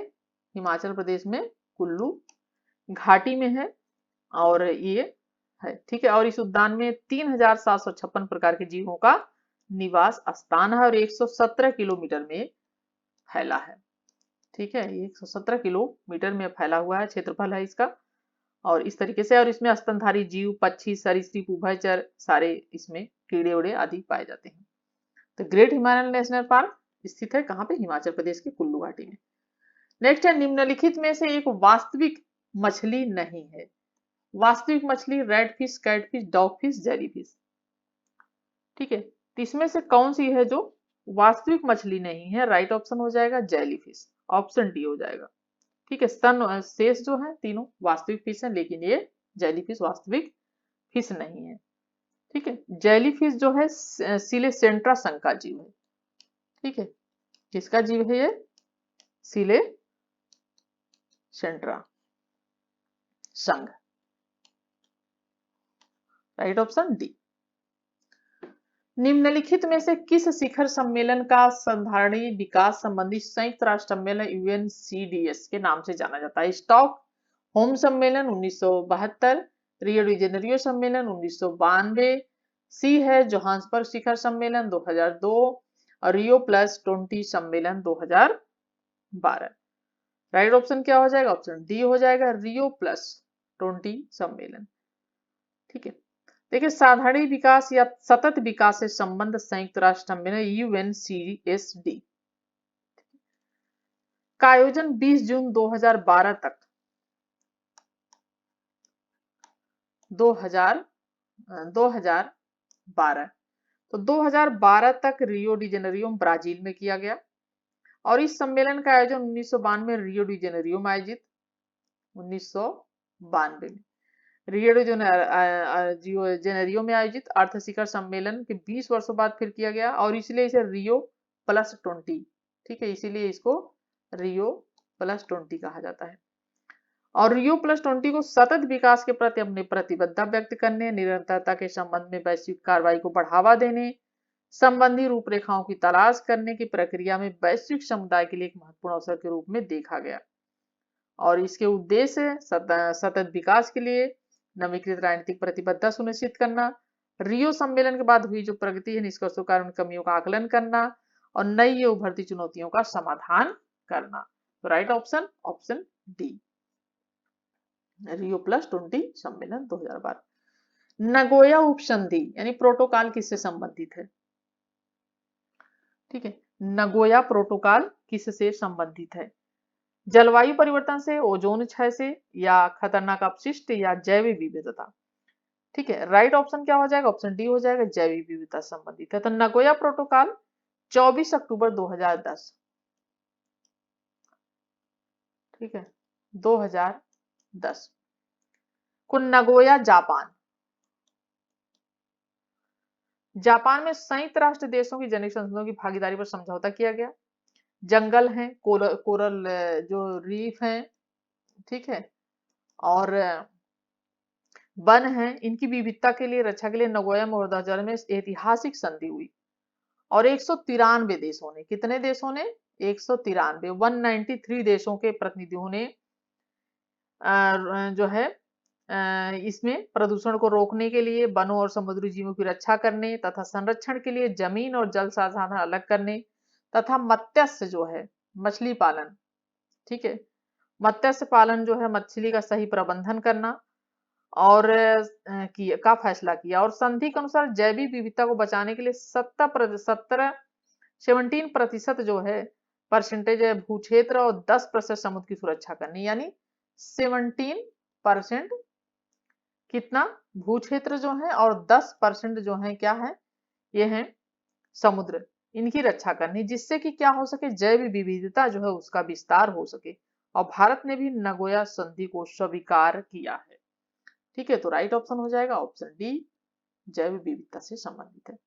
हिमाचल प्रदेश में कुल्लू घाटी में है, और ये है। ठीक है, और इस उद्यान में 3756 प्रकार के जीवों का निवास स्थान है, और 117 किलोमीटर में फैला है। ठीक है, 117 किलोमीटर में फैला हुआ है, क्षेत्रफल है इसका। और इस तरीके से, और इसमें स्तनधारी जीव, पक्षी, सरीसृप, उभयचर सारे इसमें कीड़े उड़े आदि पाए जाते हैं। तो ग्रेट हिमालयन नेशनल पार्क स्थित है कहाँ पे, हिमाचल प्रदेश के कुल्लू घाटी में। नेक्स्ट है, निम्नलिखित में से एक वास्तविक मछली नहीं है। वास्तविक मछली red fish, catfish, dogfish, jellyfish. ठीक है, तो इसमें से कौन सी है जो वास्तविक मछली नहीं है, राइट ऑप्शन हो जाएगा जेलीफिश, ऑप्शन डी हो जाएगा। ठीक है, स्तन शेष जो है तीनों वास्तविक फिश है, लेकिन ये जेलीफिश वास्तविक फिश नहीं है। ठीक है, जेलीफिश जो है सिलेसेंट्रा संघ का जीव है। ठीक है, किसका जीव है ये, सिलेसेंट्रा संघ। Right option D. निम्नलिखित में से किस शिखर सम्मेलन का संधारणीय विकास संबंधी संयुक्त राष्ट्र सम्मेलन यूएनसीडीएस के नाम से जाना जाता है। स्टॉक होम सम्मेलन 1972, रियो डी जेनेरियो सम्मेलन 1992, सी है जोहान्सबर्ग शिखर सम्मेलन 2002, और रियो +20 सम्मेलन 2012। राइट ऑप्शन क्या हो जाएगा? ऑप्शन डी हो जाएगा, रियो प्लस 20 सम्मेलन। ठीक है, देखिए साधारण विकास या सतत विकास से संबंध संयुक्त राष्ट्र सम्मेलन UNCSD का आयोजन 20 जून 2012 तक 2012 तो 2012 तक रियो डी जेनेरियो ब्राजील में किया गया और इस सम्मेलन का आयोजन 1992 रियो डी जेनेरियो में आयोजित 1992 में रियो डी जेनेरियो में आयोजित अर्थ शिखर सम्मेलन के 20 वर्षों बाद फिर किया गया और इसलिए इसे रियो प्लस 20, ठीक है, इसीलिए इसको रियो प्लस 20 कहा जाता है। और रियो प्लस 20 को सतत विकास के प्रति अपनी प्रतिबद्धता व्यक्त करने, निरंतरता के संबंध में वैश्विक कार्रवाई को बढ़ावा देने संबंधी रूपरेखाओं की तलाश करने की प्रक्रिया में वैश्विक समुदाय के लिए एक महत्वपूर्ण अवसर के रूप में देखा गया और इसके उद्देश्य सतत विकास के लिए नवीकृत राजनीतिक प्रतिबद्धता सुनिश्चित करना, रियो सम्मेलन के बाद हुई जो प्रगति है निष्कर्षों का उन कमियों का आकलन करना और नई उभरती चुनौतियों का समाधान करना। तो राइट ऑप्शन ऑप्शन डी, रियो प्लस 20 सम्मेलन 2012। नगोया उपसंधि यानी प्रोटोकॉल किससे संबंधित है? ठीक है, नगोया प्रोटोकॉल किससे संबंधित है? जलवायु परिवर्तन से, ओजोन क्षय से, या खतरनाक अपशिष्ट, या जैव विविधता। ठीक है, राइट ऑप्शन क्या हो जाएगा? ऑप्शन डी हो जाएगा, जैव विविधता संबंधित है। तो नगोया प्रोटोकॉल 24 अक्टूबर 2010, ठीक है, 2010 को नगोया जापान में संयुक्त राष्ट्र देशों की जैविक संसाधनों की भागीदारी पर समझौता किया गया। जंगल हैं, कोरल जो रीफ हैं, ठीक है, और वन हैं, इनकी विविधता के लिए रक्षा के लिए नगोया में 2000 में ऐतिहासिक संधि हुई और 193 देशों ने, कितने देशों ने? 193, 193 देशों के प्रतिनिधियों ने जो है इसमें प्रदूषण को रोकने के लिए, वनों और समुद्री जीवों की रक्षा करने तथा संरक्षण के लिए जमीन और जल संसाधन अलग करने तथा मत्स्य जो है मछली पालन, ठीक है, मत्स्य पालन जो है मछली का सही प्रबंधन करना और का फैसला किया और संधि के अनुसार जैविक विविधता को बचाने के लिए 17% जो है परसेंटेज भू क्षेत्र और 10% समुद्र की सुरक्षा करनी, यानी 17% कितना भू क्षेत्र जो है और 10% जो है क्या है, ये है समुद्र, इनकी रक्षा करनी, जिससे कि क्या हो सके, जैव विविधता जो है उसका विस्तार हो सके। और भारत ने भी नगोया संधि को स्वीकार किया है। ठीक है, तो राइट ऑप्शन हो जाएगा ऑप्शन डी, जैव विविधता से संबंधित है।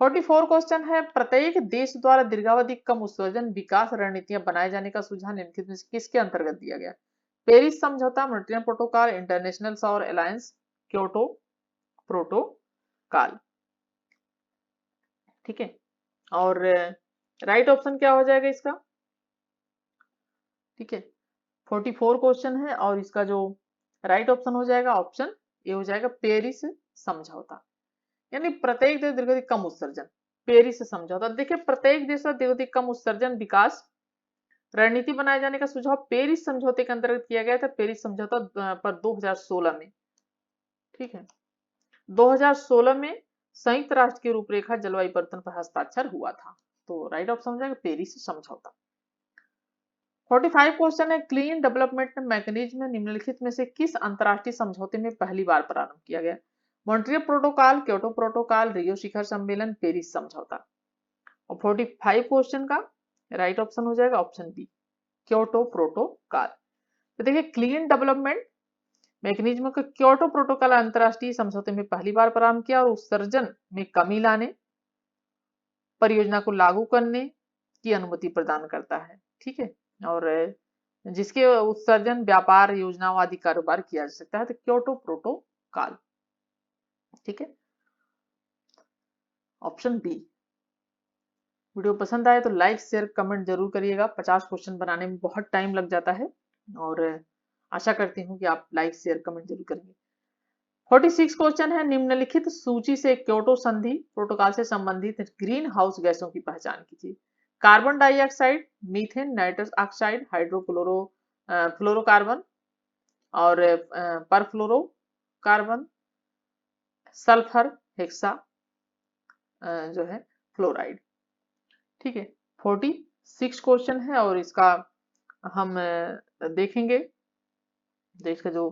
44 क्वेश्चन है, प्रत्येक देश द्वारा दीर्घावधि कम उत्सर्जन विकास रणनीतियां बनाए जाने का सुझाव निम्नलिखित में से किसके अंतर्गत दिया गया? पेरिस समझौता, मॉन्ट्रियल प्रोटोकॉल, इंटरनेशनल सौर अलायंस, क्योटो प्रोटोकॉल। ठीक है, और राइट ऑप्शन क्या हो जाएगा इसका? ठीक है, 44 क्वेश्चन है और इसका जो राइट ऑप्शन हो जाएगा ऑप्शन ए हो जाएगा, पेरिस समझौता, यानी प्रत्येक देश दीर्घावधि कम उत्सर्जन, पेरिस समझौता। देखिए प्रत्येक देश का दीर्घावधि कम उत्सर्जन विकास रणनीति बनाए जाने का सुझाव पेरिस समझौते के अंतर्गत किया गया था, पेरिस समझौता पर 2016 में। ठीक है, 2016 में संयुक्त राष्ट्र की रूपरेखा जलवायु परिवर्तन पर हस्ताक्षर हुआ था। तो राइट ऑप्शन हो जाएगा पेरिस समझौता। 45 क्वेश्चन है, क्लीन डेवलपमेंट मैकेनिज्म निम्नलिखित में से किस अंतरराष्ट्रीय समझौते में पहली बार प्रारंभ किया गया? मॉन्ट्रियल प्रोटोकॉल, क्योटो प्रोटोकॉल, रियो शिखर सम्मेलन, पेरिस समझौता। और 45 क्वेश्चन का राइट ऑप्शन हो जाएगा ऑप्शन बी, क्योटो प्रोटोकॉल। तो देखिए क्लीन डेवलपमेंट मैकेनिज्म को क्योटो प्रोटोकॉल अंतरराष्ट्रीय समझौते में पहली बार प्रारंभ किया और उत्सर्जन में कमी लाने, परियोजना को लागू करने की अनुमति प्रदान करता है। ठीक है, और जिसके उत्सर्जन व्यापार योजनाओं आदि कारोबार किया जा सकता है, तो क्योटो प्रोटोकॉल। ठीक है, ऑप्शन बी। वीडियो पसंद आए तो लाइक शेयर कमेंट जरूर करिएगा। 50 क्वेश्चन बनाने में बहुत टाइम लग जाता है और आशा करती हूँ कि आप लाइक शेयर कमेंट जरूर करेंगे। 46 क्वेश्चन है, निम्नलिखित सूची से क्योटो संधि प्रोटोकॉल से संबंधित ग्रीन हाउस गैसों की पहचान कीजिए। Carbon dioxide, methane, nitrous oxide, fluorocarbon और परफ्लोरोकार्बन, सल्फर, हेक्सा जो है फ्लोराइड। ठीक है, 46 क्वेश्चन है और इसका हम देखेंगे। तो इसका जो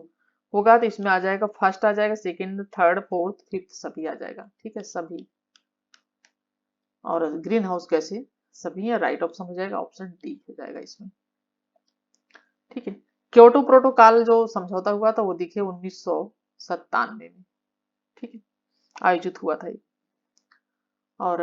होगा तो इसमें आ जाएगा, फर्स्ट आ जाएगा, सेकंड, थर्ड, फोर्थ, फिफ्थ सभी आ जाएगा। ठीक है, सभी। और ग्रीन हाउस कैसे, सभी है, राइट ऑप्शन हो जाएगा, ऑप्शन डी हो जाएगा इसमें। ठीक है, क्योटो प्रोटोकॉल जो समझौता हुआ था वो दिखे 1997 में। ठीक है, आयोजित हुआ था ये। और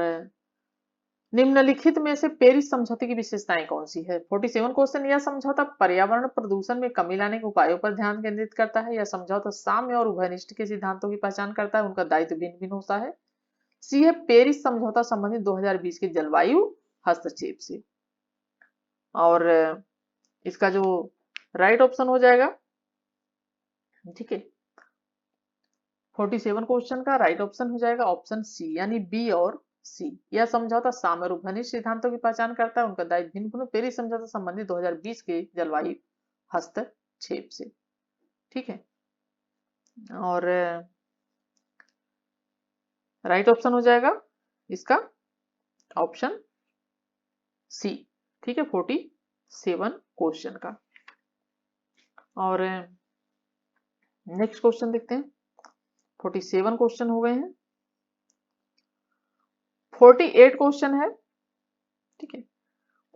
निम्नलिखित में से पेरिस समझौते की विशेषताएं कौन सी है? 47 क्वेश्चन। यह समझौता पर्यावरण प्रदूषण में कमी लाने के उपायों पर ध्यान केंद्रित करता है। यह समझौता साम्य और उभयनिष्ठ के सिद्धांतों की पहचान करता है, उनका दायित्व भिन्न भिन्न होता है। सी है पेरिस समझौता संबंधित 2020 के जलवायु हस्तक्षेप से। और इसका जो राइट ऑप्शन हो जाएगा, ठीक है, 47 क्वेश्चन का राइट ऑप्शन हो जाएगा ऑप्शन सी, यानी बी और सी। यह समझौता साम्य और उभयनिष्ठ सिद्धांतों की पहचान करता है, उनका दायित्व भिन्न भिन्न। पेरिस समझौता संबंधित 2020 के जलवायु हस्तक्षेप से। ठीक है, और राइट ऑप्शन हो जाएगा इसका ऑप्शन सी। ठीक है, 47 क्वेश्चन का। और नेक्स्ट क्वेश्चन देखते हैं। 47 क्वेश्चन हो गए हैं, 48 क्वेश्चन है। ठीक है,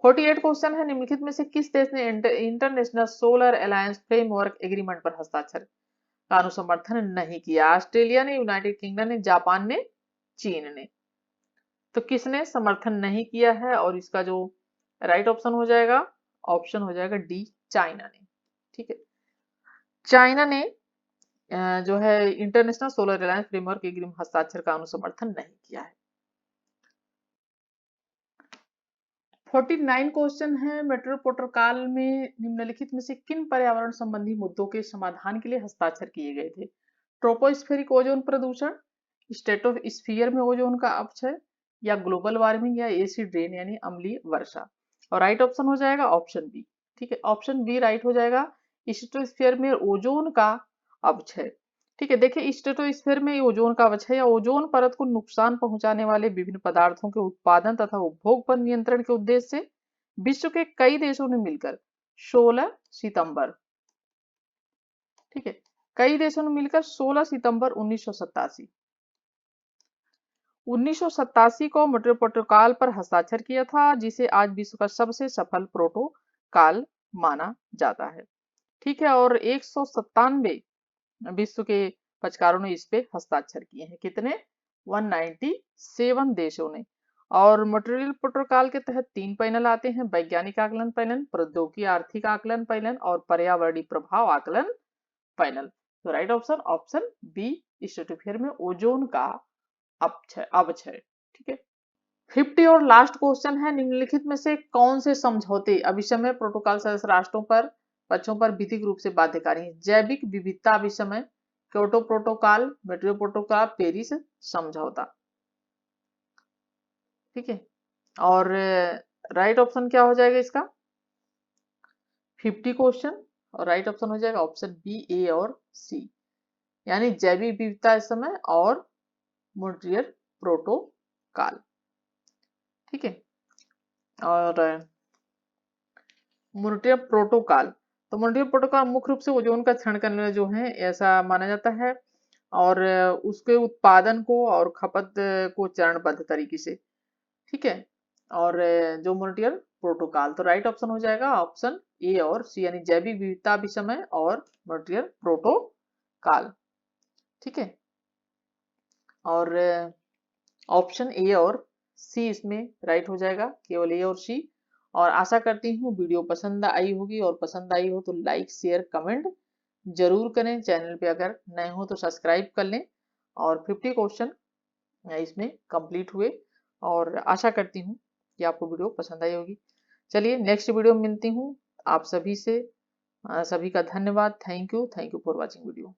48 क्वेश्चन है, निम्नलिखित में से किस देश ने international solar alliance framework agreement पर हस्ताक्षर का अनुसमर्थन नहीं किया? ऑस्ट्रेलिया ने, यूनाइटेड किंगडम ने, जापान ने, चीन ने। तो किसने समर्थन नहीं किया है? और इसका जो राइट ऑप्शन हो जाएगा, ऑप्शन हो जाएगा डी, चाइना ने। ठीक है, चाइना ने जो है international solar alliance framework agreement हस्ताक्षर का अनुसमर्थन नहीं किया है। 49 क्वेश्चन है, मेट्रो प्रोटोकॉल में निम्नलिखित में से किन पर्यावरण संबंधी मुद्दों के समाधान के लिए हस्ताक्षर किए गए थे? ट्रोपोस्फेरिक ओजोन प्रदूषण, स्टेटोस्फीयर में ओजोन का अपक्षय, या ग्लोबल वार्मिंग, या एसिड रेन यानी अम्लीय वर्षा। और राइट ऑप्शन हो जाएगा ऑप्शन बी। ठीक है, ऑप्शन बी राइट हो जाएगा, स्टेटोस्फीयर में ओजोन का अपक्षय। ठीक है, देखिए स्ट्रेटोस्फीयर में ओजोन का अपक्षय या ओजोन परत को नुकसान पहुंचाने वाले विभिन्न पदार्थों के उत्पादन तथा उपभोग पर नियंत्रण के उद्देश्य से विश्व के कई देशों ने मिलकर 16 सितंबर, ठीक है, कई देशों ने मिलकर 16 सितंबर 1987 को मॉन्ट्रियल प्रोटोकॉल पर हस्ताक्षर किया था, जिसे आज विश्व का सबसे सफल प्रोटोकॉल माना जाता है। ठीक है, और 197 विश्व के पक्षकारों ने इस पे हस्ताक्षर किए हैं। कितने? 197 देशों ने। और मॉन्ट्रियल प्रोटोकॉल के तहत 3 पैनल आते हैं, वैज्ञानिक आकलन पैनल, प्रौद्योगिकी आर्थिक आकलन पैनल और पर्यावरणीय प्रभाव आकलन पैनल। तो right option option B, stratosphere में ओजोन का अपक्षय। ठीक है, 50 और लास्ट क्वेश्चन है, निम्नलिखित में से कौन से समझौते अभिसमय प्रोटोकॉल सदस्य राष्ट्रों पर पक्षों पर विधिक रूप से बाध्यकारी है? जैविक विविधता अभिसमय, Kyoto protocol, Montreal protocol, Paris समझौता। ठीक है, और राइट ऑप्शन क्या हो जाएगा इसका? 50 क्वेश्चन और राइट ऑप्शन हो जाएगा ऑप्शन बी, ए और सी, यानी जैविक विविधता समय और मॉन्ट्रियल प्रोटोकॉल। ठीक है, और मॉन्ट्रियल प्रोटोकॉल, तो मॉन्ट्रियल प्रोटोकॉल मुख्य रूप से ओजोन का क्षरण करने जो है ऐसा माना जाता है, और उसके उत्पादन को और खपत को चरणबद्ध तरीके से। ठीक है, और जो मॉन्ट्रियल प्रोटोकॉल, तो राइट ऑप्शन हो जाएगा ऑप्शन ए और सी, यानी जैविक विविधता अभिसमय और मॉन्ट्रियल प्रोटोकॉल। ठीक है, और ऑप्शन ए और सी इसमें राइट हो जाएगा, केवल ए और सी। और आशा करती हूँ वीडियो पसंद आई होगी, और पसंद आई हो तो लाइक शेयर कमेंट जरूर करें। चैनल पे अगर नए हो तो सब्सक्राइब कर लें। और 50 क्वेश्चन इसमें कंप्लीट हुए, और आशा करती हूँ कि आपको वीडियो पसंद आई होगी। चलिए नेक्स्ट वीडियो में मिलती हूँ आप सभी से। सभी का धन्यवाद। Thank you for watching video.